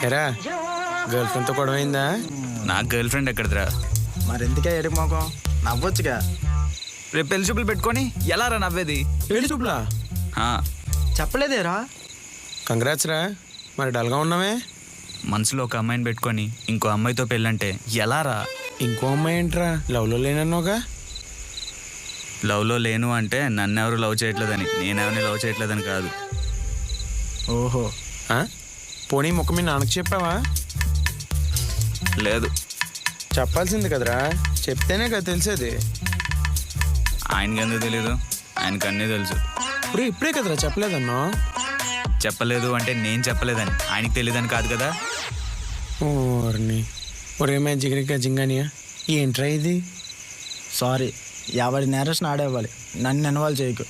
ఎరా గర్ల్ ఫ్రెండ్తో గొడవైందా? నాకు గర్ల్ ఫ్రెండ్ ఎక్కడదిరా? మరెందుకే ఎరుపు మొఖం? నవ్వొచ్చుగా. రేపు పెళ్లి చూపులు పెట్టుకొని ఎలా రా నవ్వేది? పెళ్లి చూపులా? చెప్పలేదేరా? కంగ్రాట్స్ రా. మరి డల్గా ఉన్నామే. మనసులో ఒక అమ్మాయిని పెట్టుకొని ఇంకో అమ్మాయితో పెళ్ళంటే ఎలా రా? ఇంకో అమ్మాయి ఏంట్రా? లవ్లో లేనన్నావుగా. లవ్లో లేను అంటే నన్నెవరు లవ్ చేయట్లేదని, నేనెవరిని లవ్ చేయట్లేదని కాదు. ఓహో, పోనీ ముఖం మీ నాన్నకు చెప్పావా? లేదు. చెప్పాల్సింది కదరా, చెప్తేనే కదా తెలిసేది. ఆయనకి ఎందుకు తెలీదు? ఆయనకు అన్నీ తెలుసు. ఇప్పుడే కదరా చెప్పలేదన్నా. చెప్పలేదు అంటే నేను చెప్పలేదని, ఆయనకి తెలియదని కాదు కదా. ఒరేమే జిగరిక జింగానియా, ఏంట్రా ఇది? సారీ. ఎవరి నేరేషన్ ఆడేవ్వాలి, నన్ను ఇన్వాల్వ్ చేయకు.